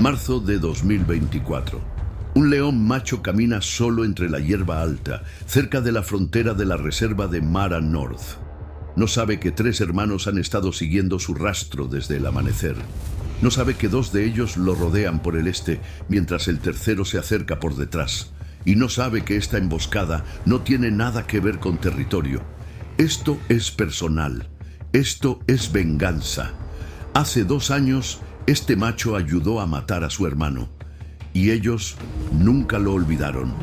Marzo de 2024. Un león macho camina solo entre la hierba alta, cerca de la frontera de la reserva de Mara North. No sabe que 3 hermanos han estado siguiendo su rastro desde el amanecer. No sabe que 2 de ellos lo rodean por el este, mientras el tercero se acerca por detrás. Y no sabe que esta emboscada no tiene nada que ver con territorio. Esto es personal. Esto es venganza. Hace 2 años, este macho ayudó a matar a su hermano. Y ellos nunca lo olvidaron.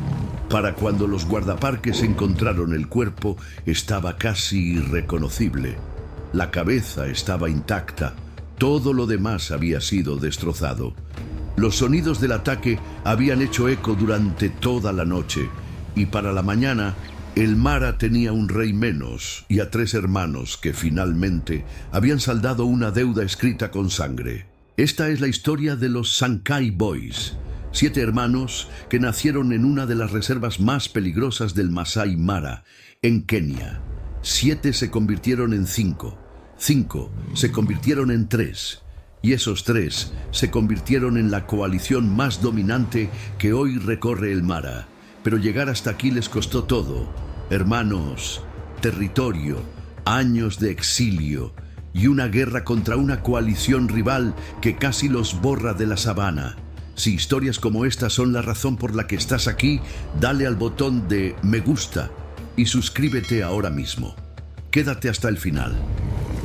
Para cuando los guardaparques encontraron el cuerpo, estaba casi irreconocible. La cabeza estaba intacta. Todo lo demás había sido destrozado. Los sonidos del ataque habían hecho eco durante toda la noche. Y para la mañana, el Mara tenía un rey menos y a 3 hermanos que finalmente habían saldado una deuda escrita con sangre. Esta es la historia de los Sankai Boys, 7 hermanos que nacieron en una de las reservas más peligrosas del Masai Mara, en Kenia. 7 se convirtieron en 5, 5 se convirtieron en 3, y esos 3 se convirtieron en la coalición más dominante que hoy recorre el Mara. Pero llegar hasta aquí les costó todo: hermanos, territorio, años de exilio y una guerra contra una coalición rival que casi los borra de la sabana. Si historias como esta son la razón por la que estás aquí, dale al botón de me gusta y suscríbete ahora mismo. Quédate hasta el final.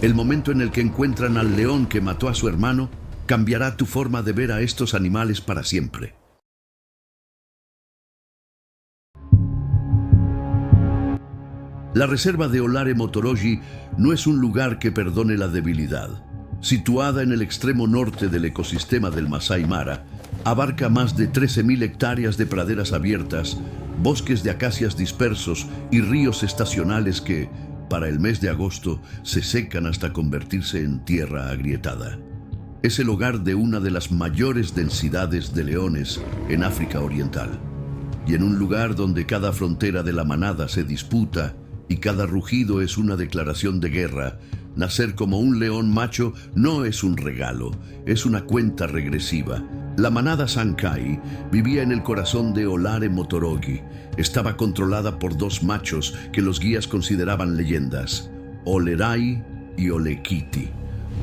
El momento en el que encuentran al león que mató a su hermano cambiará tu forma de ver a estos animales para siempre. La reserva de Olare Motorogi no es un lugar que perdone la debilidad. Situada en el extremo norte del ecosistema del Masai Mara, abarca más de 13.000 hectáreas de praderas abiertas, bosques de acacias dispersos y ríos estacionales que, para el mes de agosto, se secan hasta convertirse en tierra agrietada. Es el hogar de una de las mayores densidades de leones en África Oriental. Y en un lugar donde cada frontera de la manada se disputa y cada rugido es una declaración de guerra, nacer como un león macho no es un regalo, es una cuenta regresiva. La manada Sankai vivía en el corazón de Olare Motorogi. Estaba controlada por 2 machos que los guías consideraban leyendas: Olerai y Olekiti.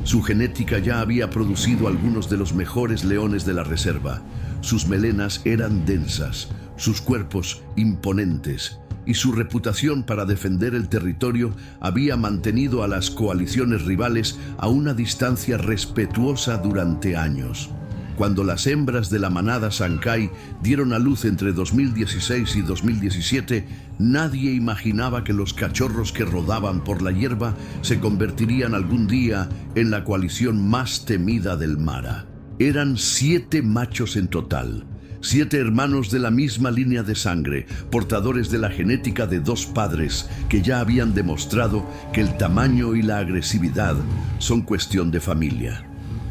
Su genética ya había producido algunos de los mejores leones de la reserva. Sus melenas eran densas, sus cuerpos imponentes, y su reputación para defender el territorio había mantenido a las coaliciones rivales a una distancia respetuosa durante años. Cuando las hembras de la manada Sankai dieron a luz entre 2016 y 2017, nadie imaginaba que los cachorros que rodaban por la hierba se convertirían algún día en la coalición más temida del Mara. Eran 7 machos en total. 7 hermanos de la misma línea de sangre, portadores de la genética de 2 padres que ya habían demostrado que el tamaño y la agresividad son cuestión de familia.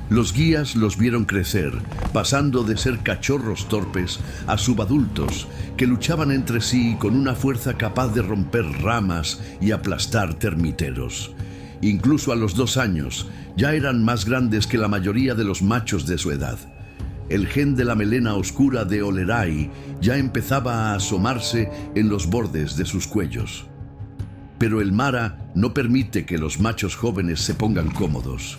Los guías los vieron crecer, pasando de ser cachorros torpes a subadultos que luchaban entre sí con una fuerza capaz de romper ramas y aplastar termiteros. Incluso a los 2 años, ya eran más grandes que la mayoría de los machos de su edad. El gen de la melena oscura de Olerai ya empezaba a asomarse en los bordes de sus cuellos. Pero el Mara no permite que los machos jóvenes se pongan cómodos.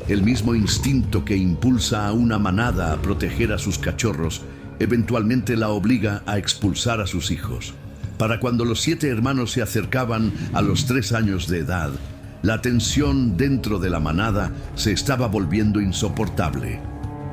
El mismo instinto que impulsa a una manada a proteger a sus cachorros, eventualmente la obliga a expulsar a sus hijos. Para cuando los 7 hermanos se acercaban a los 3 años de edad, la tensión dentro de la manada se estaba volviendo insoportable.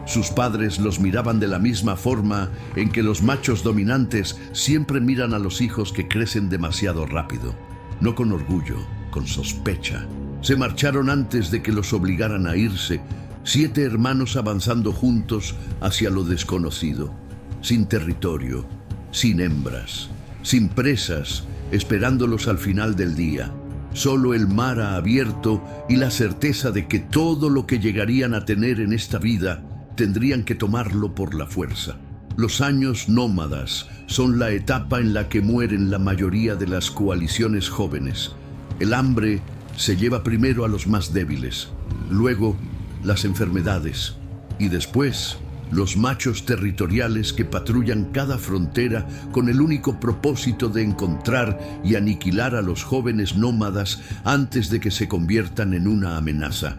Sus padres los miraban de la misma forma en que los machos dominantes siempre miran a los hijos que crecen demasiado rápido. No con orgullo, con sospecha. Se marcharon antes de que los obligaran a irse, 7 hermanos avanzando juntos hacia lo desconocido, sin territorio, sin hembras, sin presas, esperándolos al final del día. Solo el Mara abierto y la certeza de que todo lo que llegarían a tener en esta vida tendrían que tomarlo por la fuerza. Los años nómadas son la etapa en la que mueren la mayoría de las coaliciones jóvenes. El hambre se lleva primero a los más débiles, luego las enfermedades Y después, los machos territoriales que patrullan cada frontera con el único propósito de encontrar y aniquilar a los jóvenes nómadas antes de que se conviertan en una amenaza.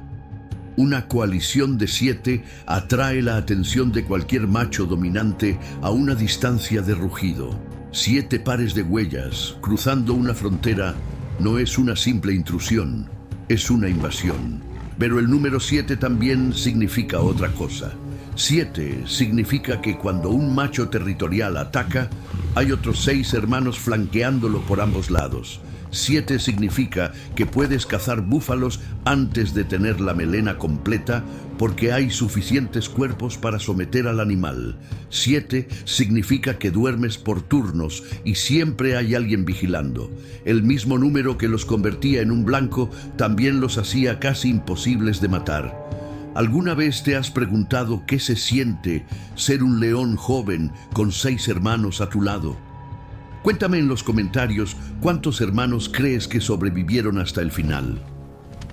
Una coalición de 7 atrae la atención de cualquier macho dominante a una distancia de rugido. 7 pares de huellas cruzando una frontera no es una simple intrusión, es una invasión. Pero el número 7 también significa otra cosa. 7 significa que cuando un macho territorial ataca, hay otros 6 hermanos flanqueándolo por ambos lados. 7 significa que puedes cazar búfalos antes de tener la melena completa porque hay suficientes cuerpos para someter al animal. 7 significa que duermes por turnos y siempre hay alguien vigilando. El mismo número que los convertía en un blanco también los hacía casi imposibles de matar. ¿Alguna vez te has preguntado qué se siente ser un león joven con 6 hermanos a tu lado? Cuéntame en los comentarios cuántos hermanos crees que sobrevivieron hasta el final.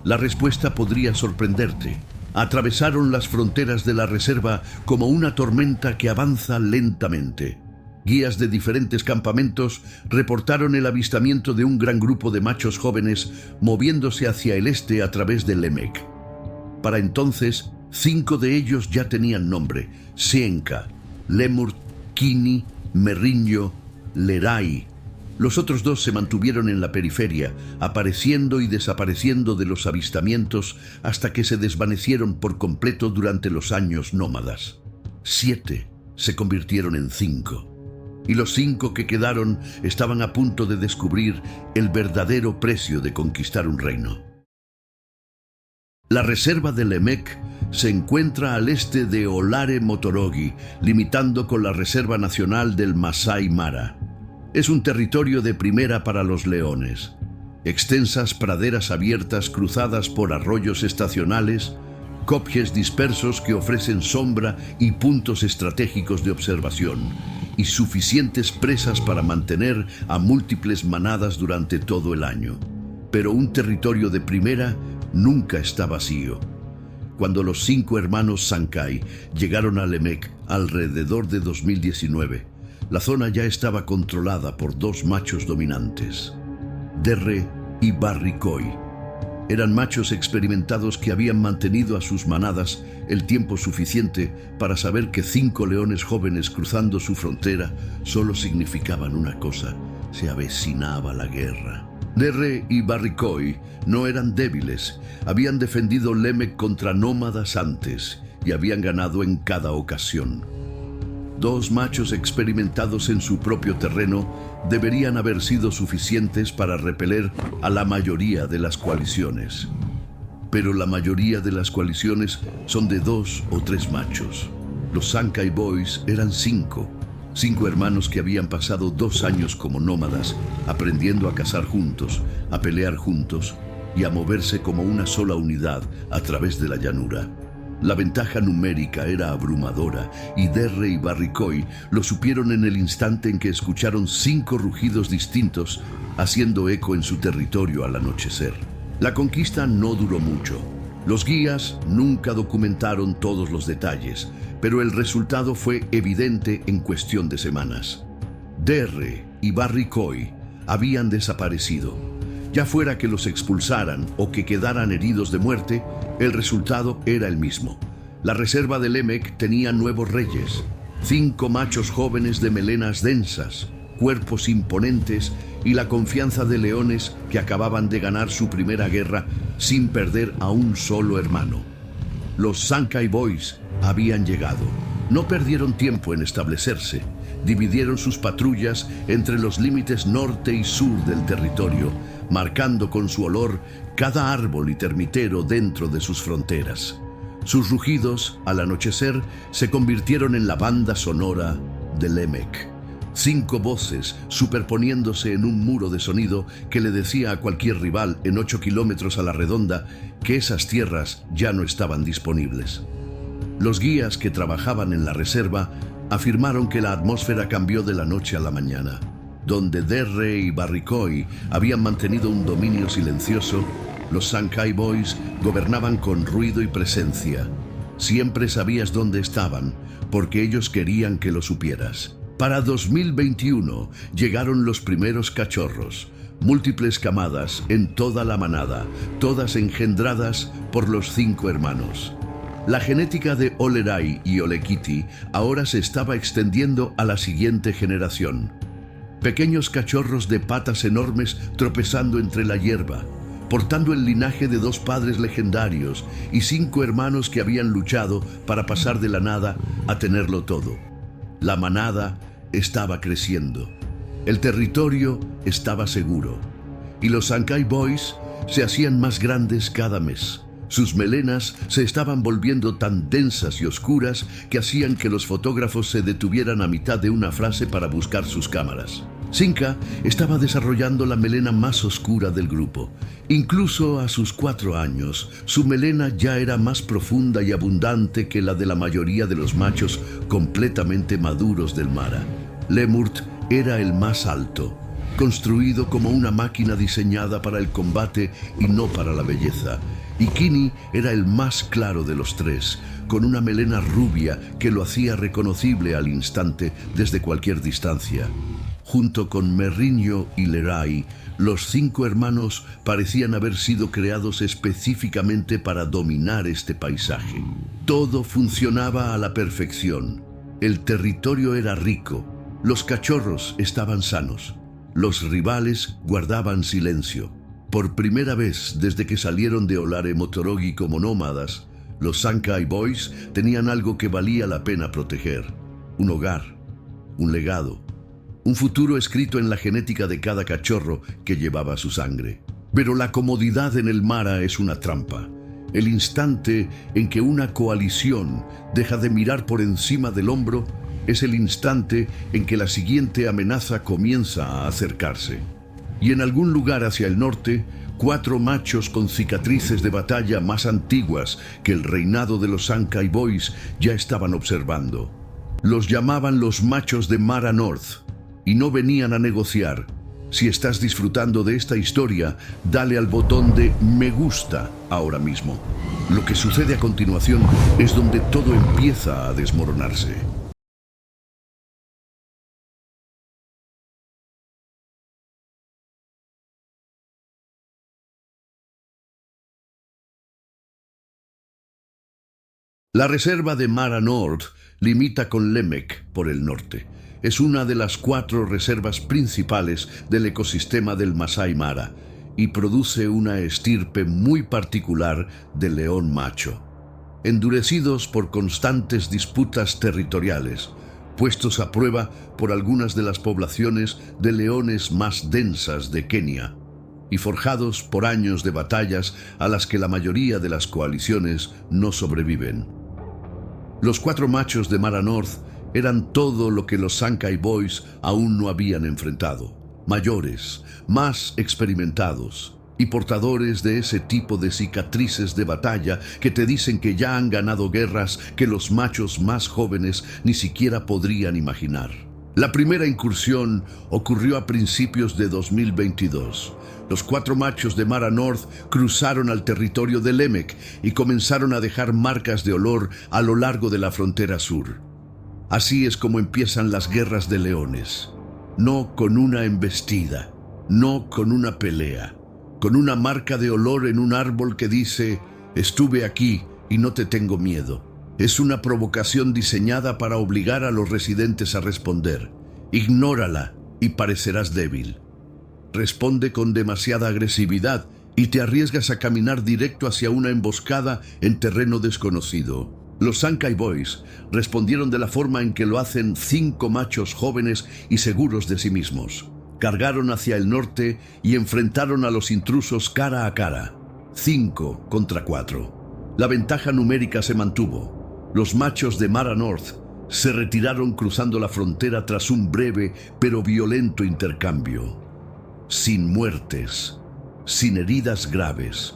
La respuesta podría sorprenderte. Atravesaron las fronteras de la reserva como una tormenta que avanza lentamente. Guías de diferentes campamentos reportaron el avistamiento de un gran grupo de machos jóvenes moviéndose hacia el este a través del Lemek. Para entonces, 5 de ellos ya tenían nombre: Sienka, Lemur, Kini, Merrinyo, Lerai. Los otros 2 se mantuvieron en la periferia, apareciendo y desapareciendo de los avistamientos hasta que se desvanecieron por completo durante los años nómadas. 7 se convirtieron en 5. Y los 5 que quedaron estaban a punto de descubrir el verdadero precio de conquistar un reino. La reserva de Lemek se encuentra al este de Olare Motorogi, limitando con la Reserva Nacional del Masai Mara. Es un territorio de primera para los leones. Extensas praderas abiertas cruzadas por arroyos estacionales, copjes dispersos que ofrecen sombra y puntos estratégicos de observación, y suficientes presas para mantener a múltiples manadas durante todo el año. Pero un territorio de primera nunca está vacío. Cuando los 5 hermanos Sankai llegaron a Lemek alrededor de 2019, la zona ya estaba controlada por 2 machos dominantes, Derre y Barrikoi. Eran machos experimentados que habían mantenido a sus manadas el tiempo suficiente para saber que 5 leones jóvenes cruzando su frontera solo significaban una cosa: se avecinaba la guerra. Derre y Barrikoi no eran débiles, habían defendido Lemek contra nómadas antes y habían ganado en cada ocasión. 2 machos experimentados en su propio terreno deberían haber sido suficientes para repeler a la mayoría de las coaliciones. Pero la mayoría de las coaliciones son de 2 o 3 machos. Los Sankai Boys eran 5 hermanos que habían pasado 2 años como nómadas, aprendiendo a cazar juntos, a pelear juntos y a moverse como una sola unidad a través de la llanura. La ventaja numérica era abrumadora y Derre y Barrikoi lo supieron en el instante en que escucharon 5 rugidos distintos haciendo eco en su territorio al anochecer. La conquista no duró mucho. Los guías nunca documentaron todos los detalles, pero el resultado fue evidente en cuestión de semanas. Derre y Barrikoi habían desaparecido. Ya fuera que los expulsaran o que quedaran heridos de muerte, el resultado era el mismo. La reserva de Lemek tenía nuevos reyes: 5 machos jóvenes de melenas densas, cuerpos imponentes y la confianza de leones que acababan de ganar su primera guerra sin perder a un solo hermano. Los Sankai Boys habían llegado. No perdieron tiempo en establecerse. Dividieron sus patrullas entre los límites norte y sur del territorio, marcando con su olor cada árbol y termitero dentro de sus fronteras. Sus rugidos, al anochecer, se convirtieron en la banda sonora de Lemek. 5 voces superponiéndose en un muro de sonido que le decía a cualquier rival en 8 kilómetros a la redonda que esas tierras ya no estaban disponibles. Los guías que trabajaban en la reserva afirmaron que la atmósfera cambió de la noche a la mañana. Donde Derre y Barrikoi habían mantenido un dominio silencioso, los Sankai Boys gobernaban con ruido y presencia. Siempre sabías dónde estaban, porque ellos querían que lo supieras. Para 2021 llegaron los primeros cachorros, múltiples camadas en toda la manada, todas engendradas por los 5 hermanos. La genética de Olerai y Olekiti ahora se estaba extendiendo a la siguiente generación. Pequeños cachorros de patas enormes tropezando entre la hierba, portando el linaje de 2 padres legendarios y 5 hermanos que habían luchado para pasar de la nada a tenerlo todo. La manada estaba creciendo. El territorio estaba seguro. Y los Sankey Boys se hacían más grandes cada mes. Sus melenas se estaban volviendo tan densas y oscuras que hacían que los fotógrafos se detuvieran a mitad de una frase para buscar sus cámaras. Sinka estaba desarrollando la melena más oscura del grupo. Incluso a sus 4 años, su melena ya era más profunda y abundante que la de la mayoría de los machos completamente maduros del Mara. Lemurt era el más alto, construido como una máquina diseñada para el combate y no para la belleza. Y Kini era el más claro de los 3, con una melena rubia que lo hacía reconocible al instante desde cualquier distancia. Junto con Merrinho y Lerai, los 5 hermanos parecían haber sido creados específicamente para dominar este paisaje. Todo funcionaba a la perfección. El territorio era rico, los cachorros estaban sanos, los rivales guardaban silencio. Por primera vez desde que salieron de Olare Motorogi como nómadas, los Sankey Boys tenían algo que valía la pena proteger. Un hogar, un legado, un futuro escrito en la genética de cada cachorro que llevaba su sangre. Pero la comodidad en el Mara es una trampa. El instante en que una coalición deja de mirar por encima del hombro es el instante en que la siguiente amenaza comienza a acercarse. Y en algún lugar hacia el norte, 4 machos con cicatrices de batalla más antiguas que el reinado de los Sankey Boys ya estaban observando. Los llamaban los machos de Mara North y no venían a negociar. Si estás disfrutando de esta historia, dale al botón de me gusta ahora mismo. Lo que sucede a continuación es donde todo empieza a desmoronarse. La reserva de Mara North limita con Lemek por el norte. Es una de las 4 reservas principales del ecosistema del Masai Mara y produce una estirpe muy particular de león macho. Endurecidos por constantes disputas territoriales, puestos a prueba por algunas de las poblaciones de leones más densas de Kenia, y forjados por años de batallas a las que la mayoría de las coaliciones no sobreviven. Los 4 machos de Mara North eran todo lo que los Sankey Boys aún no habían enfrentado. Mayores, más experimentados y portadores de ese tipo de cicatrices de batalla que te dicen que ya han ganado guerras que los machos más jóvenes ni siquiera podrían imaginar. La primera incursión ocurrió a principios de 2022. Los 4 machos de Mara North cruzaron al territorio de Lemek y comenzaron a dejar marcas de olor a lo largo de la frontera sur. Así es como empiezan las guerras de leones. No con una embestida, no con una pelea, con una marca de olor en un árbol que dice, estuve aquí y no te tengo miedo. Es una provocación diseñada para obligar a los residentes a responder. Ignórala y parecerás débil. Responde con demasiada agresividad y te arriesgas a caminar directo hacia una emboscada en terreno desconocido. Los Sankey Boys respondieron de la forma en que lo hacen 5 machos jóvenes y seguros de sí mismos. Cargaron hacia el norte y enfrentaron a los intrusos cara a cara. 5 contra 4. La ventaja numérica se mantuvo. Los machos de Mara North se retiraron cruzando la frontera tras un breve pero violento intercambio. Sin muertes, sin heridas graves.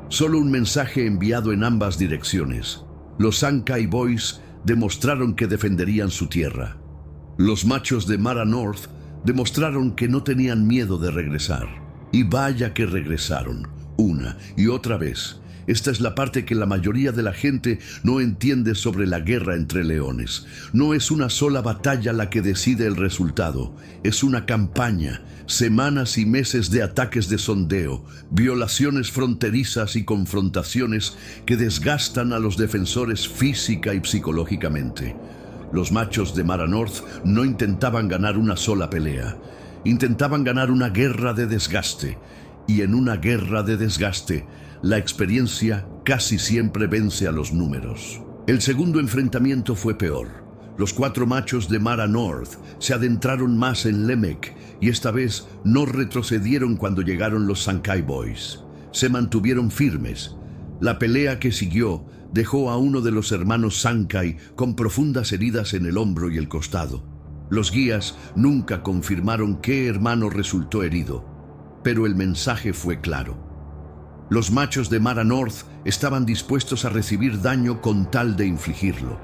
Solo un mensaje enviado en ambas direcciones. Los Sankey Boys demostraron que defenderían su tierra. Los machos de Mara North demostraron que no tenían miedo de regresar. Y vaya que regresaron, una y otra vez, Esta es la parte que la mayoría de la gente no entiende sobre la guerra entre leones. No es una sola batalla la que decide el resultado. Es una campaña, semanas y meses de ataques de sondeo, violaciones fronterizas y confrontaciones que desgastan a los defensores física y psicológicamente. Los machos de Mara North no intentaban ganar una sola pelea. Intentaban ganar una guerra de desgaste. Y en una guerra de desgaste, la experiencia casi siempre vence a los números. El segundo enfrentamiento fue peor. Los 4 machos de Mara North se adentraron más en Lemek y esta vez no retrocedieron cuando llegaron los Sankai Boys. Se mantuvieron firmes. La pelea que siguió dejó a uno de los hermanos Sankai con profundas heridas en el hombro y el costado. Los guías nunca confirmaron qué hermano resultó herido, pero el mensaje fue claro. Los machos de Mara North estaban dispuestos a recibir daño con tal de infligirlo.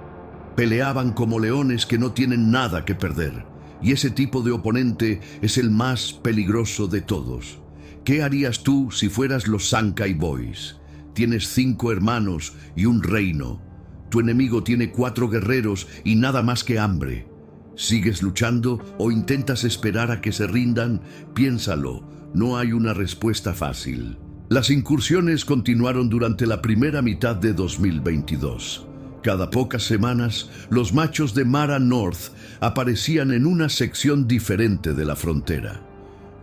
Peleaban como leones que no tienen nada que perder, y ese tipo de oponente es el más peligroso de todos. ¿Qué harías tú si fueras los Sankai Boys? Tienes 5 hermanos y un reino. Tu enemigo tiene 4 guerreros y nada más que hambre. ¿Sigues luchando o intentas esperar a que se rindan? Piénsalo, no hay una respuesta fácil. Las incursiones continuaron durante la primera mitad de 2022. Cada pocas semanas, los machos de Mara North aparecían en una sección diferente de la frontera.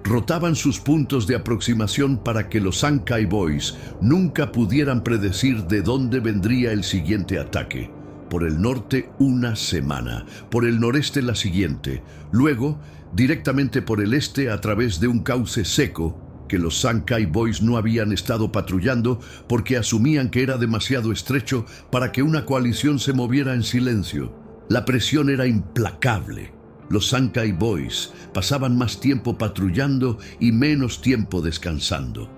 Rotaban sus puntos de aproximación para que los Sankai Boys nunca pudieran predecir de dónde vendría el siguiente ataque. Por el norte una semana, por el noreste la siguiente, luego directamente por el este a través de un cauce seco que los Sankai Boys no habían estado patrullando porque asumían que era demasiado estrecho para que una coalición se moviera en silencio. La presión era implacable. Los Sankai Boys pasaban más tiempo patrullando y menos tiempo descansando.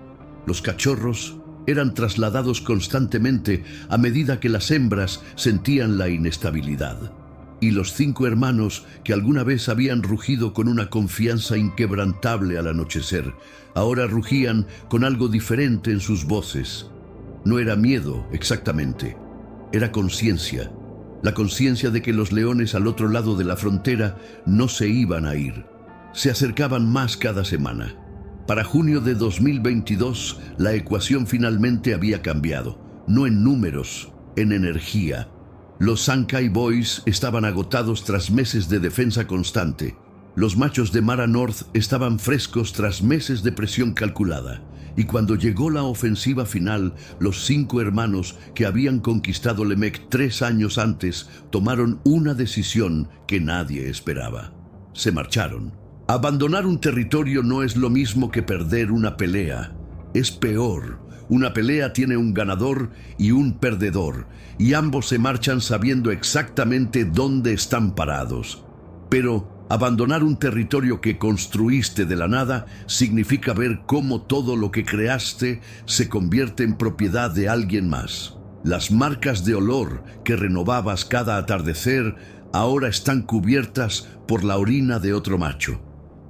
Los cachorros eran trasladados constantemente a medida que las hembras sentían la inestabilidad. Y los 5 hermanos que alguna vez habían rugido con una confianza inquebrantable al anochecer, ahora rugían con algo diferente en sus voces. No era miedo exactamente, era conciencia. La conciencia de que los leones al otro lado de la frontera no se iban a ir. Se acercaban más cada semana. Para junio de 2022, la ecuación finalmente había cambiado, no en números, en energía. Los Sankai Boys estaban agotados tras meses de defensa constante. Los machos de Mara North estaban frescos tras meses de presión calculada. Y cuando llegó la ofensiva final, los 5 hermanos que habían conquistado Lemek 3 años antes tomaron una decisión que nadie esperaba. Se marcharon. Abandonar un territorio no es lo mismo que perder una pelea. Es peor. Una pelea tiene un ganador y un perdedor, y ambos se marchan sabiendo exactamente dónde están parados. Pero abandonar un territorio que construiste de la nada significa ver cómo todo lo que creaste se convierte en propiedad de alguien más. Las marcas de olor que renovabas cada atardecer ahora están cubiertas por la orina de otro macho.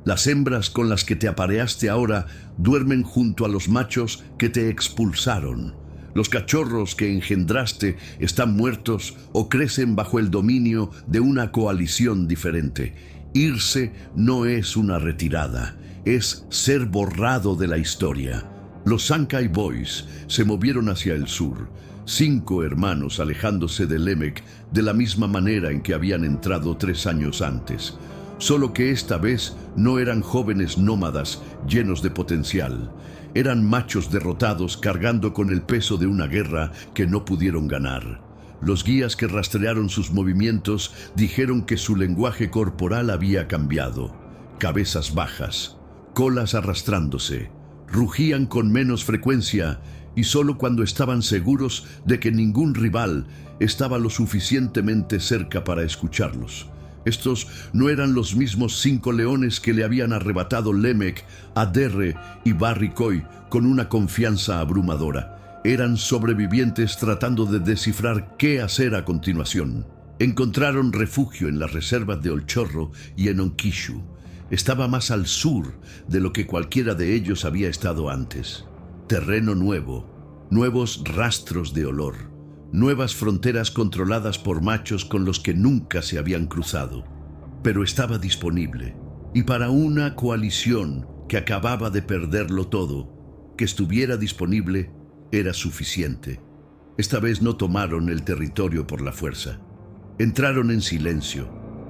Las hembras con las que te apareaste ahora duermen junto a los machos que te expulsaron. Los cachorros que engendraste están muertos o crecen bajo el dominio de una coalición diferente. Irse no es una retirada, es ser borrado de la historia. Los Sankai Boys se movieron hacia el sur, 5 hermanos alejándose de Lemek de la misma manera en que habían entrado 3 años antes. Solo que esta vez no eran jóvenes nómadas llenos de potencial. Eran machos derrotados cargando con el peso de una guerra que no pudieron ganar. Los guías que rastrearon sus movimientos dijeron que su lenguaje corporal había cambiado. Cabezas bajas, colas arrastrándose, rugían con menos frecuencia y solo cuando estaban seguros de que ningún rival estaba lo suficientemente cerca para escucharlos. Estos no eran los mismos 5 leones que le habían arrebatado Lemek, Aderre y Barricoi con una confianza abrumadora. Eran sobrevivientes tratando de descifrar qué hacer a continuación. Encontraron refugio en las reservas de Olchorro y en Onkishu. Estaba más al sur de lo que cualquiera de ellos había estado antes. Terreno nuevo, nuevos rastros de olor, nuevas fronteras controladas por machos con los que nunca se habían cruzado. Pero estaba disponible, y para una coalición que acababa de perderlo todo, que estuviera disponible era suficiente. Esta vez no tomaron el territorio por la fuerza. Entraron en silencio,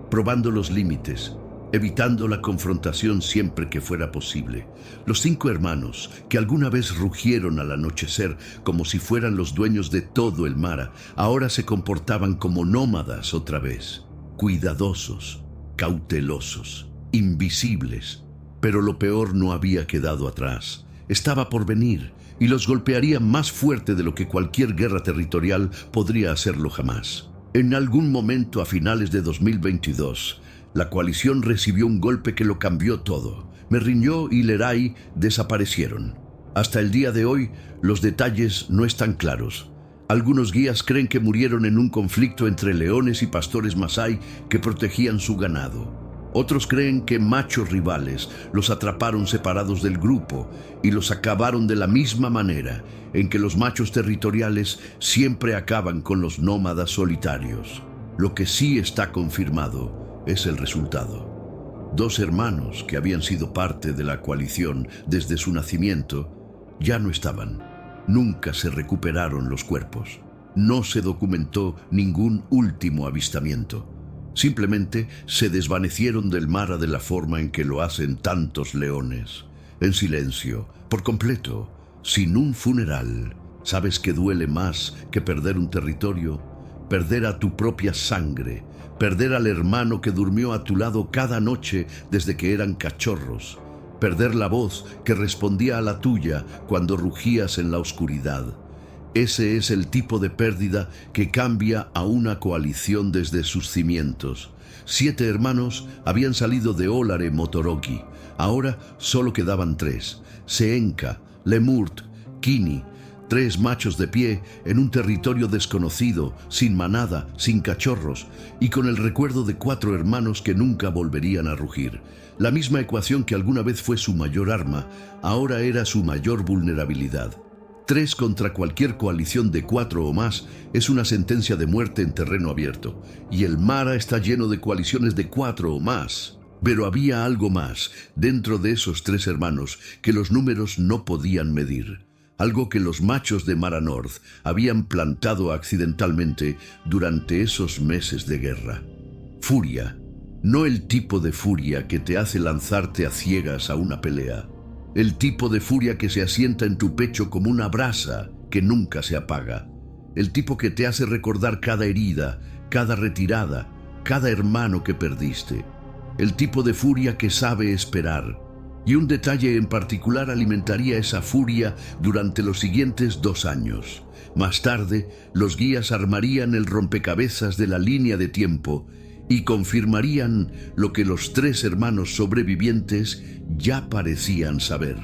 probando los límites, evitando la confrontación siempre que fuera posible. Los 5 hermanos, que alguna vez rugieron al anochecer como si fueran los dueños de todo el mar, ahora se comportaban como nómadas otra vez, cuidadosos, cautelosos, invisibles. Pero lo peor no había quedado atrás. Estaba por venir y los golpearía más fuerte de lo que cualquier guerra territorial podría hacerlo jamás. En algún momento a finales de 2022, la coalición recibió un golpe que lo cambió todo. Merriñó y Leray desaparecieron. Hasta el día de hoy, los detalles no están claros. Algunos guías creen que murieron en un conflicto entre leones y pastores masái que protegían su ganado. Otros creen que machos rivales los atraparon separados del grupo y los acabaron de la misma manera en que los machos territoriales siempre acaban con los nómadas solitarios. Lo que sí está confirmado es el resultado. 2 hermanos que habían sido parte de la coalición desde su nacimiento ya no estaban. Nunca se recuperaron los cuerpos. No se documentó ningún último avistamiento. Simplemente se desvanecieron del mar de la forma en que lo hacen tantos leones. En silencio, por completo, sin un funeral. ¿Sabes qué duele más que perder un territorio? Perder a tu propia sangre, perder al hermano que durmió a tu lado cada noche desde que eran cachorros, perder la voz que respondía a la tuya cuando rugías en la oscuridad. Ese es el tipo de pérdida que cambia a una coalición desde sus cimientos. 7 hermanos habían salido de Ollare Motorogi. Ahora solo quedaban 3. Seenka, Lemurt, Kini. 3 machos de pie en un territorio desconocido, sin manada, sin cachorros, y con el recuerdo de 4 hermanos que nunca volverían a rugir. La misma ecuación que alguna vez fue su mayor arma, ahora era su mayor vulnerabilidad. 3 contra cualquier coalición de 4 o más es una sentencia de muerte en terreno abierto, y el Mara está lleno de coaliciones de 4 o más. Pero había algo más dentro de esos 3 hermanos que los números no podían medir. Algo que los machos de Mara North habían plantado accidentalmente durante esos meses de guerra. Furia. No el tipo de furia que te hace lanzarte a ciegas a una pelea. El tipo de furia que se asienta en tu pecho como una brasa que nunca se apaga. El tipo que te hace recordar cada herida, cada retirada, cada hermano que perdiste. El tipo de furia que sabe esperar. Y un detalle en particular alimentaría esa furia durante los siguientes 2 años. Más tarde, los guías armarían el rompecabezas de la línea de tiempo y confirmarían lo que los 3 hermanos sobrevivientes ya parecían saber.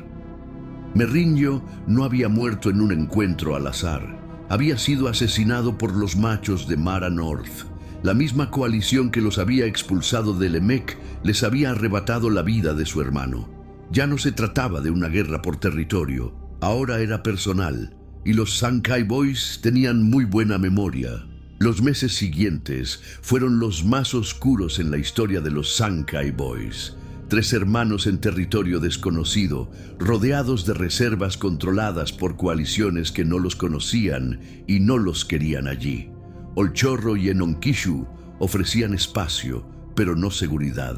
Merriño no había muerto en un encuentro al azar. Había sido asesinado por los machos de Mara North. La misma coalición que los había expulsado de Lemek les había arrebatado la vida de su hermano. Ya no se trataba de una guerra por territorio, ahora era personal, y los Sankai Boys tenían muy buena memoria. Los meses siguientes fueron los más oscuros en la historia de los Sankai Boys. 3 hermanos en territorio desconocido, rodeados de reservas controladas por coaliciones que no los conocían y no los querían allí. Olchorro y Enonkishu ofrecían espacio, pero no seguridad.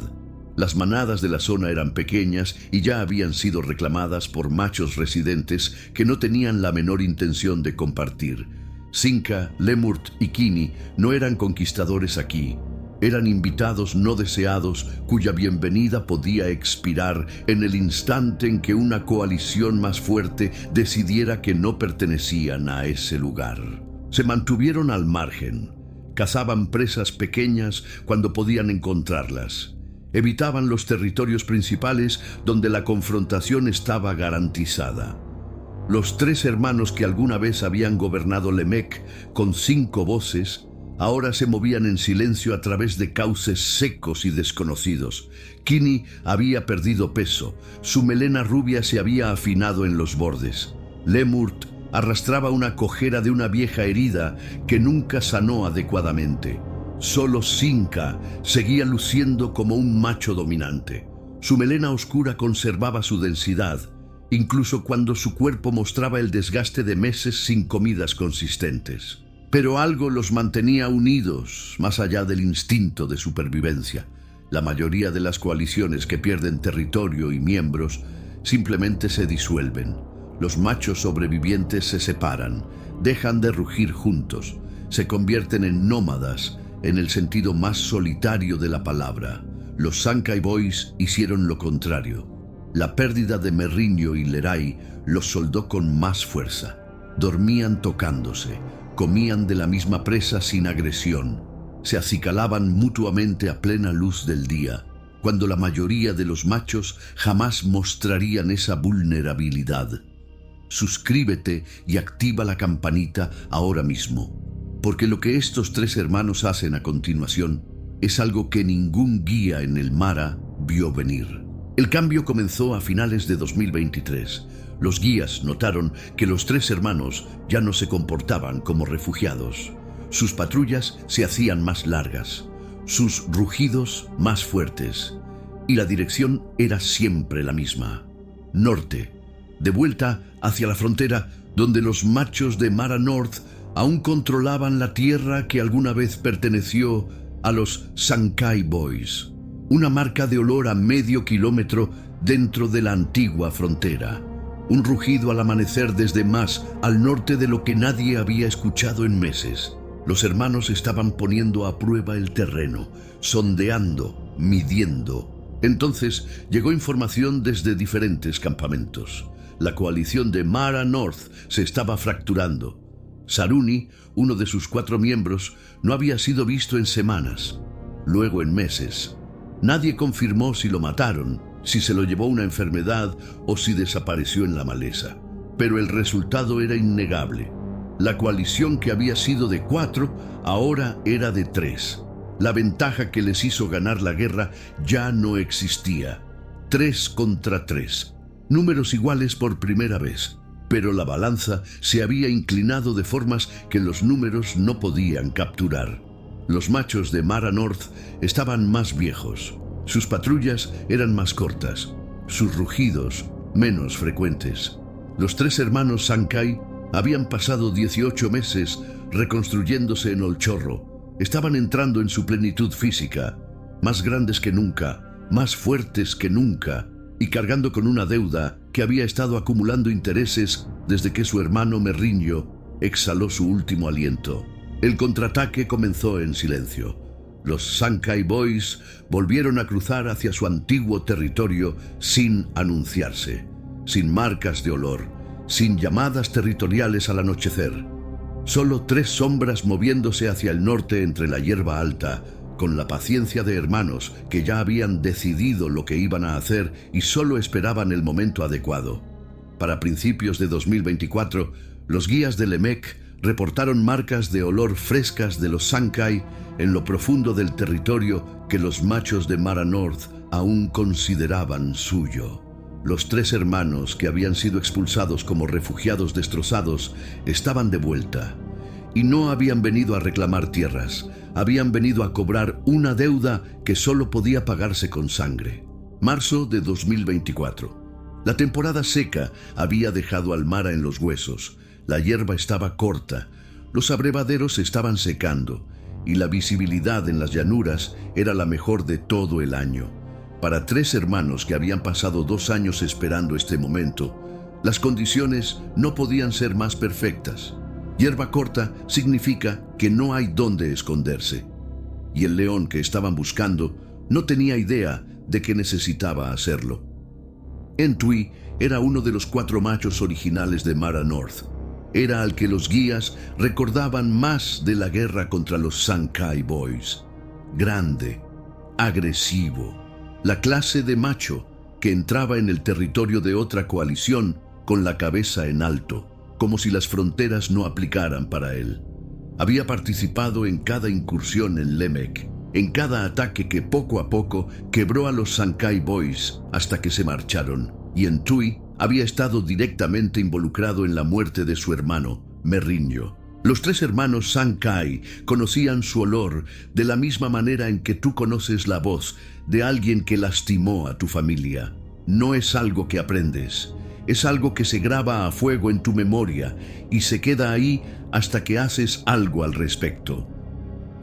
Las manadas de la zona eran pequeñas y ya habían sido reclamadas por machos residentes que no tenían la menor intención de compartir. Sinka, Lemurt y Kini no eran conquistadores aquí. Eran invitados no deseados cuya bienvenida podía expirar en el instante en que una coalición más fuerte decidiera que no pertenecían a ese lugar. Se mantuvieron al margen. Cazaban presas pequeñas cuando podían encontrarlas. Evitaban los territorios principales donde la confrontación estaba garantizada. Los 3 hermanos que alguna vez habían gobernado Lemek con 5 voces, ahora se movían en silencio a través de cauces secos y desconocidos. Kini había perdido peso, su melena rubia se había afinado en los bordes. Lemurt arrastraba una cojera de una vieja herida que nunca sanó adecuadamente. Solo Sinca seguía luciendo como un macho dominante. Su melena oscura conservaba su densidad, incluso cuando su cuerpo mostraba el desgaste de meses sin comidas consistentes. Pero algo los mantenía unidos, más allá del instinto de supervivencia. La mayoría de las coaliciones que pierden territorio y miembros simplemente se disuelven. Los machos sobrevivientes se separan, dejan de rugir juntos, se convierten en nómadas en el sentido más solitario de la palabra. Los Sankey Boys hicieron lo contrario. La pérdida de Merrinio y Leray los soldó con más fuerza. Dormían tocándose, comían de la misma presa sin agresión, se acicalaban mutuamente a plena luz del día, cuando la mayoría de los machos jamás mostrarían esa vulnerabilidad. Suscríbete y activa la campanita ahora mismo, porque lo que estos tres hermanos hacen a continuación es algo que ningún guía en el Mara vio venir. El cambio comenzó a finales de 2023. Los guías notaron que los tres hermanos ya no se comportaban como refugiados. Sus patrullas se hacían más largas, sus rugidos más fuertes, y la dirección era siempre la misma: norte, de vuelta hacia la frontera donde los machos de Mara North aún controlaban la tierra que alguna vez perteneció a los Sankey Boys, una marca de olor a medio kilómetro dentro de la antigua frontera. Un rugido al amanecer desde más al norte de lo que nadie había escuchado en meses. Los hermanos estaban poniendo a prueba el terreno, sondeando, midiendo. Entonces llegó información desde diferentes campamentos. La coalición de Mara North se estaba fracturando. Saruni, uno de sus 4 miembros, no había sido visto en semanas, luego en meses. Nadie confirmó si lo mataron, si se lo llevó una enfermedad o si desapareció en la maleza. Pero el resultado era innegable. La coalición que había sido de 4 ahora era de 3. La ventaja que les hizo ganar la guerra ya no existía. 3 contra 3. Números iguales por primera vez. Pero la balanza se había inclinado de formas que los números no podían capturar. Los machos de Mara North estaban más viejos. Sus patrullas eran más cortas, sus rugidos menos frecuentes. Los 3 hermanos Sankey habían pasado 18 meses reconstruyéndose en Olchorro. Estaban entrando en su plenitud física, más grandes que nunca, más fuertes que nunca, y cargando con una deuda que había estado acumulando intereses desde que su hermano Merrinio exhaló su último aliento. El contraataque comenzó en silencio. Los Sankey Boys volvieron a cruzar hacia su antiguo territorio sin anunciarse, sin marcas de olor, sin llamadas territoriales al anochecer. Solo 3 sombras moviéndose hacia el norte entre la hierba alta, con la paciencia de hermanos que ya habían decidido lo que iban a hacer y solo esperaban el momento adecuado. Para principios de 2024, los guías del EMEC reportaron marcas de olor frescas de los Sankey en lo profundo del territorio que los machos de Mara North aún consideraban suyo. Los 3 hermanos que habían sido expulsados como refugiados destrozados estaban de vuelta. Y no habían venido a reclamar tierras, habían venido a cobrar una deuda que solo podía pagarse con sangre. Marzo de 2024. La temporada seca había dejado al Mara en los huesos. La hierba estaba corta, los abrevaderos se estaban secando y la visibilidad en las llanuras era la mejor de todo el año. Para 3 hermanos que habían pasado 2 años esperando este momento, las condiciones no podían ser más perfectas. Hierba corta significa que no hay dónde esconderse. Y el león que estaban buscando no tenía idea de que necesitaba hacerlo. Entui era uno de los 4 machos originales de Mara North. Era al que los guías recordaban más de la guerra contra los Sankey Boys. Grande, agresivo, la clase de macho que entraba en el territorio de otra coalición con la cabeza en alto, como si las fronteras no aplicaran para él. Había participado en cada incursión en Lemek, en cada ataque que poco a poco quebró a los Sankey Boys hasta que se marcharon, y Entui Había estado directamente involucrado en la muerte de su hermano, Merrinho. Los 3 hermanos Sankey conocían su olor de la misma manera en que tú conoces la voz de alguien que lastimó a tu familia. No es algo que aprendes, es algo que se graba a fuego en tu memoria y se queda ahí hasta que haces algo al respecto.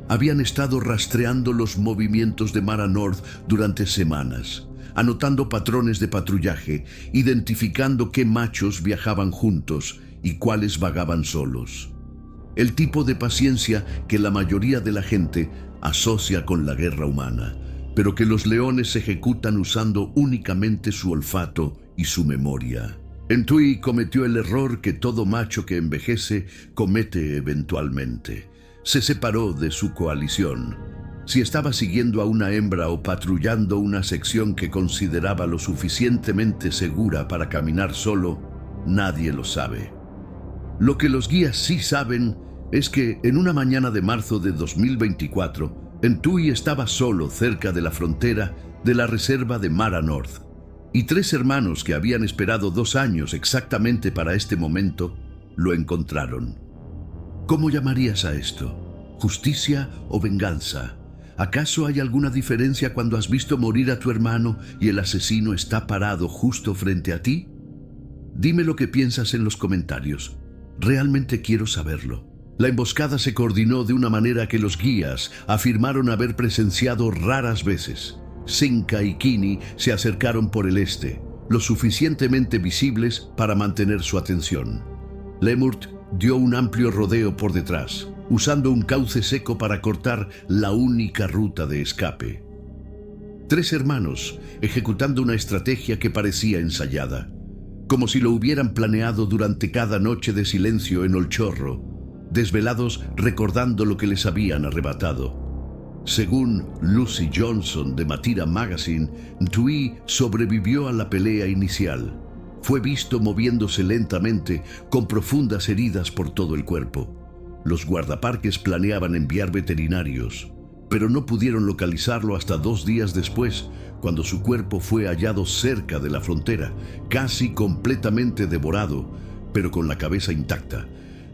Habían estado rastreando los movimientos de Mara North durante semanas, anotando patrones de patrullaje, identificando qué machos viajaban juntos y cuáles vagaban solos. El tipo de paciencia que la mayoría de la gente asocia con la guerra humana, pero que los leones ejecutan usando únicamente su olfato y su memoria. Ntui cometió el error que todo macho que envejece comete eventualmente. Se separó de su coalición. Si estaba siguiendo a una hembra o patrullando una sección que consideraba lo suficientemente segura para caminar solo, nadie lo sabe. Lo que los guías sí saben es que en una mañana de marzo de 2024, Ntui estaba solo cerca de la frontera de la reserva de Mara North, y 3 hermanos que habían esperado 2 años exactamente para este momento, lo encontraron. ¿Cómo llamarías a esto? ¿Justicia o venganza? ¿Acaso hay alguna diferencia cuando has visto morir a tu hermano y el asesino está parado justo frente a ti? Dime lo que piensas en los comentarios. Realmente quiero saberlo. La emboscada se coordinó de una manera que los guías afirmaron haber presenciado raras veces. Sinca y Kini se acercaron por el este, lo suficientemente visibles para mantener su atención. Lemurt dio un amplio rodeo por detrás, usando un cauce seco para cortar la única ruta de escape. 3 hermanos, ejecutando una estrategia que parecía ensayada, como si lo hubieran planeado durante cada noche de silencio en Olchorro, desvelados recordando lo que les habían arrebatado. Según Lucy Johnson de Matira Magazine, Ntui sobrevivió a la pelea inicial. Fue visto moviéndose lentamente, con profundas heridas por todo el cuerpo. Los guardaparques planeaban enviar veterinarios, pero no pudieron localizarlo hasta 2 días después, cuando su cuerpo fue hallado cerca de la frontera, casi completamente devorado, pero con la cabeza intacta.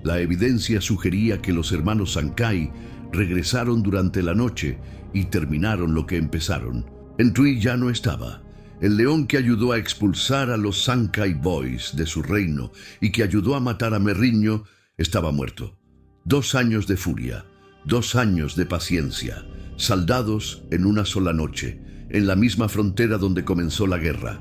La evidencia sugería que los hermanos Sankey regresaron durante la noche y terminaron lo que empezaron. Ntui ya no estaba. El león que ayudó a expulsar a los Sankey Boys de su reino y que ayudó a matar a Merrinho estaba muerto. 2 años de furia, 2 años de paciencia, saldados en una sola noche, en la misma frontera donde comenzó la guerra.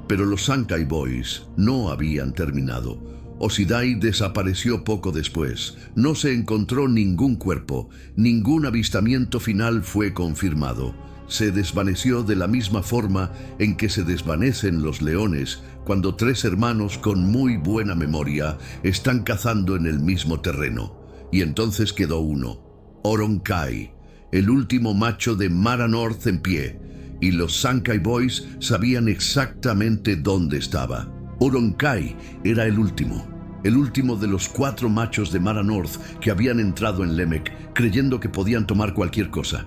Pero los Sankey Boys no habían terminado. Osidai desapareció poco después. No se encontró ningún cuerpo, ningún avistamiento final fue confirmado. Se desvaneció de la misma forma en que se desvanecen los leones cuando 3 hermanos con muy buena memoria están cazando en el mismo terreno. Y entonces quedó uno, Oronkei, el último macho de Mara North en pie, y los Sankey Boys sabían exactamente dónde estaba. Oronkei era el último de los 4 machos de Mara North que habían entrado en Lemek creyendo que podían tomar cualquier cosa.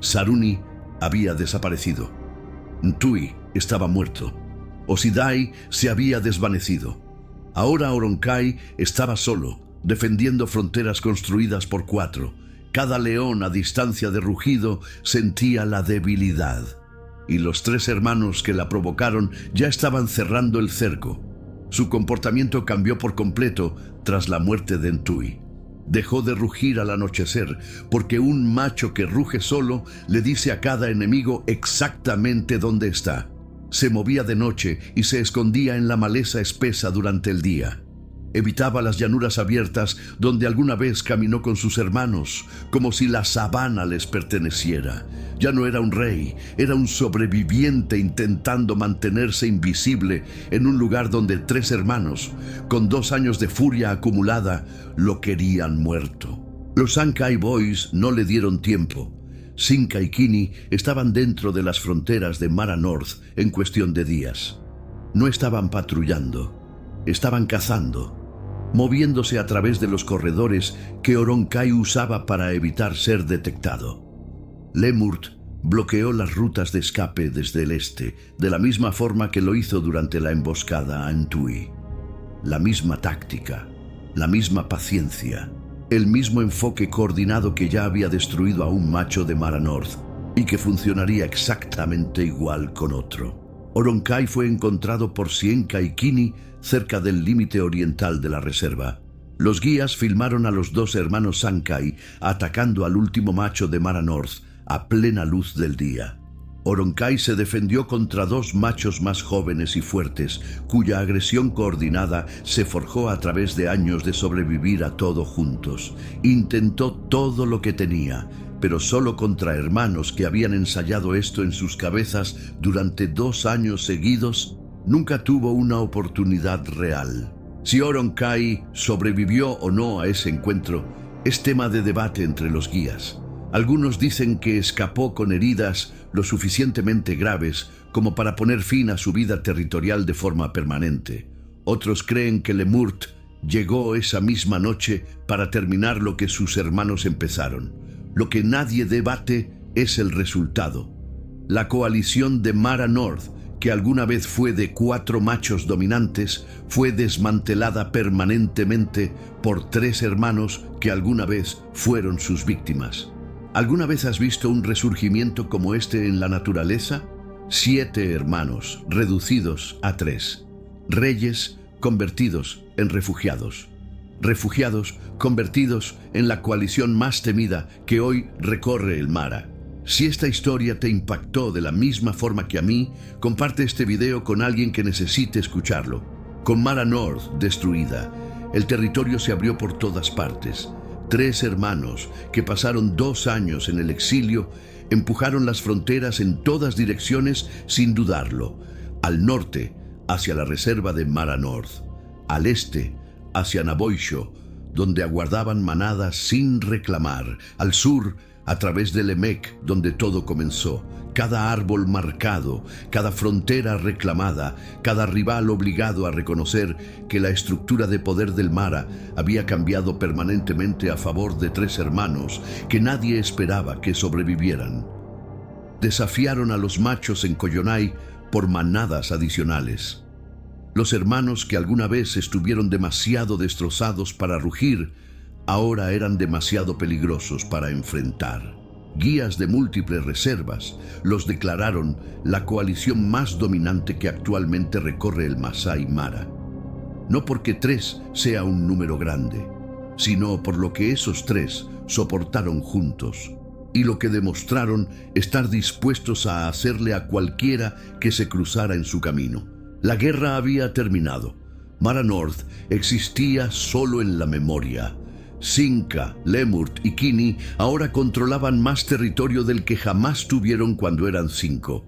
Saruni había desaparecido. Ntui estaba muerto. Osidai se había desvanecido. Ahora Oronkei estaba solo, defendiendo fronteras construidas por 4. Cada león a distancia de rugido sentía la debilidad. Y los 3 hermanos que la provocaron ya estaban cerrando el cerco. Su comportamiento cambió por completo tras la muerte de Ntui. Dejó de rugir al anochecer, porque un macho que ruge solo le dice a cada enemigo exactamente dónde está. Se movía de noche y se escondía en la maleza espesa durante el día. Evitaba las llanuras abiertas donde alguna vez caminó con sus hermanos, como si la sabana les perteneciera. Ya no era un rey, era un sobreviviente intentando mantenerse invisible en un lugar donde 3 hermanos, con 2 años de furia acumulada, lo querían muerto. Los Sankey Boys no le dieron tiempo. Sinca y Kini estaban dentro de las fronteras de Mara North en cuestión de días. No estaban patrullando, estaban cazando, moviéndose a través de los corredores que Oronkei usaba para evitar ser detectado. Lemurt bloqueó las rutas de escape desde el este, de la misma forma que lo hizo durante la emboscada a Antui. La misma táctica, la misma paciencia, el mismo enfoque coordinado que ya había destruido a un macho de Mara North y que funcionaría exactamente igual con otro. Oroncai fue encontrado por Sienka y Kini cerca del límite oriental de la reserva. Los guías filmaron a los dos hermanos Sankai atacando al último macho de Mara North a plena luz del día. Oroncai se defendió contra dos machos más jóvenes y fuertes, cuya agresión coordinada se forjó a través de años de sobrevivir a todo juntos. Intentó todo lo que tenía, pero solo contra hermanos que habían ensayado esto en sus cabezas durante 2 años seguidos, nunca tuvo una oportunidad real. Si Oroncai sobrevivió o no a ese encuentro es tema de debate entre los guías. Algunos dicen que escapó con heridas lo suficientemente graves como para poner fin a su vida territorial de forma permanente. Otros creen que Lemurt llegó esa misma noche para terminar lo que sus hermanos empezaron. Lo que nadie debate es el resultado. La coalición de Mara North, que alguna vez fue de 4 machos dominantes, fue desmantelada permanentemente por 3 hermanos que alguna vez fueron sus víctimas. ¿Alguna vez has visto un resurgimiento como este en la naturaleza? 7 hermanos reducidos a 3. Reyes convertidos en refugiados. Refugiados convertidos en la coalición más temida que hoy recorre el Mara. Si esta historia te impactó de la misma forma que a mí, comparte este video con alguien que necesite escucharlo. Con Mara North destruida, el territorio se abrió por todas partes. 3 hermanos que pasaron 2 años en el exilio empujaron las fronteras en todas direcciones sin dudarlo. Al norte, hacia la reserva de Mara North. Al este, hacia Naboisho, donde aguardaban manadas sin reclamar. Al sur, a través del Emek, donde todo comenzó. Cada árbol marcado, cada frontera reclamada, cada rival obligado a reconocer que la estructura de poder del Mara había cambiado permanentemente a favor de 3 hermanos que nadie esperaba que sobrevivieran. Desafiaron a los machos en Koyonai por manadas adicionales. Los hermanos que alguna vez estuvieron demasiado destrozados para rugir, ahora eran demasiado peligrosos para enfrentar. Guías de múltiples reservas los declararon la coalición más dominante que actualmente recorre el Masai Mara. No porque 3 sea un número grande, sino por lo que esos 3 soportaron juntos y lo que demostraron estar dispuestos a hacerle a cualquiera que se cruzara en su camino. La guerra había terminado. Mara North existía solo en la memoria. Sienka, Lemurt y Kini ahora controlaban más territorio del que jamás tuvieron cuando eran 5.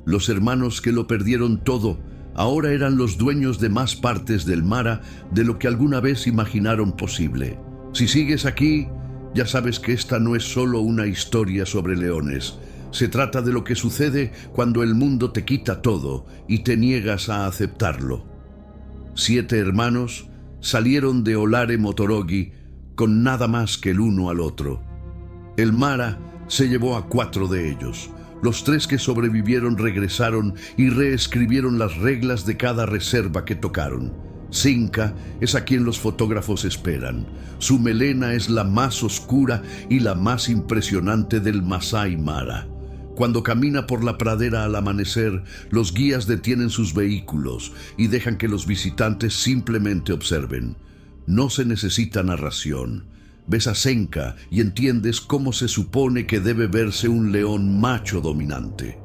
Los hermanos que lo perdieron todo ahora eran los dueños de más partes del Mara de lo que alguna vez imaginaron posible. Si sigues aquí, ya sabes que esta no es solo una historia sobre leones. Se trata de lo que sucede cuando el mundo te quita todo y te niegas a aceptarlo. 7 hermanos salieron de Olare Motorogi con nada más que el uno al otro. El Mara se llevó a 4 de ellos. Los 3 que sobrevivieron regresaron y reescribieron las reglas de cada reserva que tocaron. Sienka es a quien los fotógrafos esperan. Su melena es la más oscura y la más impresionante del Masai Mara. Cuando camina por la pradera al amanecer, los guías detienen sus vehículos y dejan que los visitantes simplemente observen. No se necesita narración. Ves a Sienka y entiendes cómo se supone que debe verse un león macho dominante.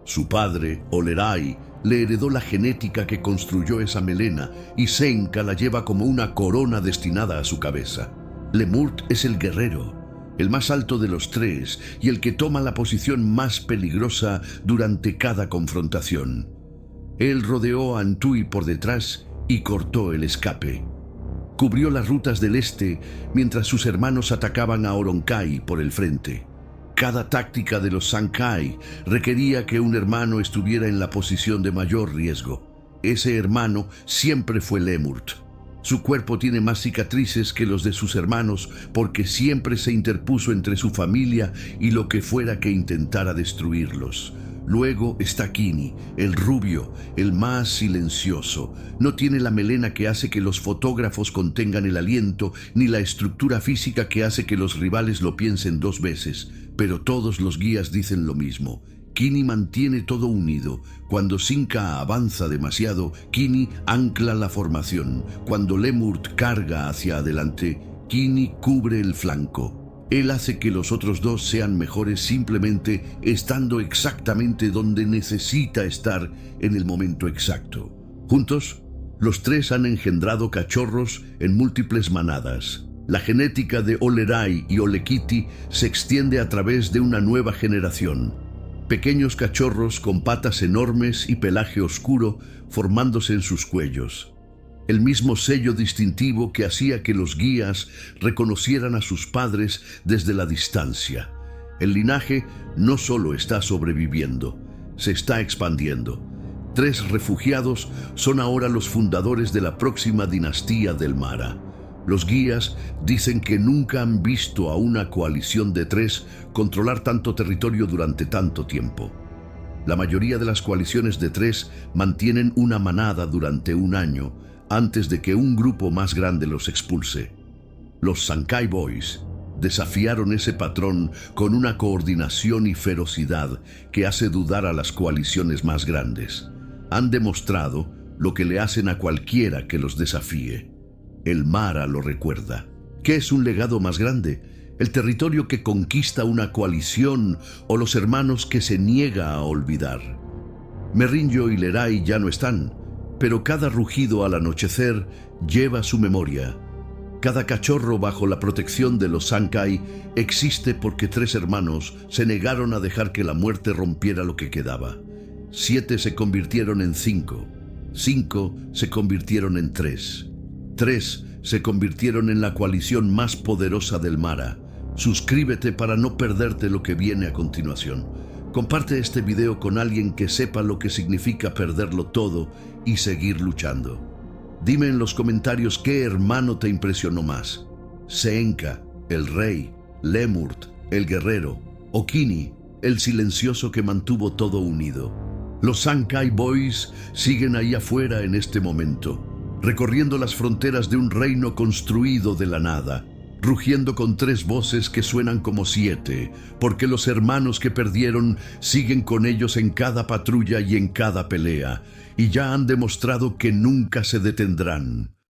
Su padre, Olerai, le heredó la genética que construyó esa melena y Sienka la lleva como una corona destinada a su cabeza. Lemurt es el guerrero, el más alto de los 3 y el que toma la posición más peligrosa durante cada confrontación. Él rodeó a Antui por detrás y cortó el escape. Cubrió las rutas del este mientras sus hermanos atacaban a Oroncai por el frente. Cada táctica de los Sankai requería que un hermano estuviera en la posición de mayor riesgo. Ese hermano siempre fue Lemurt. Su cuerpo tiene más cicatrices que los de sus hermanos porque siempre se interpuso entre su familia y lo que fuera que intentara destruirlos. Luego está Kini, el rubio, el más silencioso. No tiene la melena que hace que los fotógrafos contengan el aliento, ni la estructura física que hace que los rivales lo piensen dos veces. Pero todos los guías dicen lo mismo. Kini mantiene todo unido. Cuando Sinca avanza demasiado, Kini ancla la formación. Cuando Lemurt carga hacia adelante, Kini cubre el flanco. Él hace que los otros dos sean mejores simplemente estando exactamente donde necesita estar en el momento exacto. Juntos, los tres han engendrado cachorros en múltiples manadas. La genética de Olerai y Olekiti se extiende a través de una nueva generación. Pequeños cachorros con patas enormes y pelaje oscuro formándose en sus cuellos. El mismo sello distintivo que hacía que los guías reconocieran a sus padres desde la distancia. El linaje no solo está sobreviviendo, se está expandiendo. 3 refugiados son ahora los fundadores de la próxima dinastía del Mara. Los guías dicen que nunca han visto a una coalición de 3 controlar tanto territorio durante tanto tiempo. La mayoría de las coaliciones de 3 mantienen una manada durante un año, antes de que un grupo más grande los expulse. Los Sankai Boys desafiaron ese patrón con una coordinación y ferocidad que hace dudar a las coaliciones más grandes. Han demostrado lo que le hacen a cualquiera que los desafíe. El Mara lo recuerda. ¿Qué es un legado más grande? ¿El territorio que conquista una coalición o los hermanos que se niega a olvidar? Merinjo y Lerai ya no están, pero cada rugido al anochecer lleva su memoria. Cada cachorro bajo la protección de los Sankai existe porque 3 hermanos se negaron a dejar que la muerte rompiera lo que quedaba. 7 se convirtieron en 5. 5 se convirtieron en 3. 3 se convirtieron en la coalición más poderosa del Mara. Suscríbete para no perderte lo que viene a continuación. Comparte este video con alguien que sepa lo que significa perderlo todo y seguir luchando. Dime en los comentarios qué hermano te impresionó más. Seenka, el rey, Lemurt, el guerrero, o Kini, el silencioso que mantuvo todo unido. Los Sankai Boys siguen ahí afuera en este momento, recorriendo las fronteras de un reino construido de la nada, rugiendo con 3 voces que suenan como 7, porque los hermanos que perdieron siguen con ellos en cada patrulla y en cada pelea, y ya han demostrado que nunca se detendrán.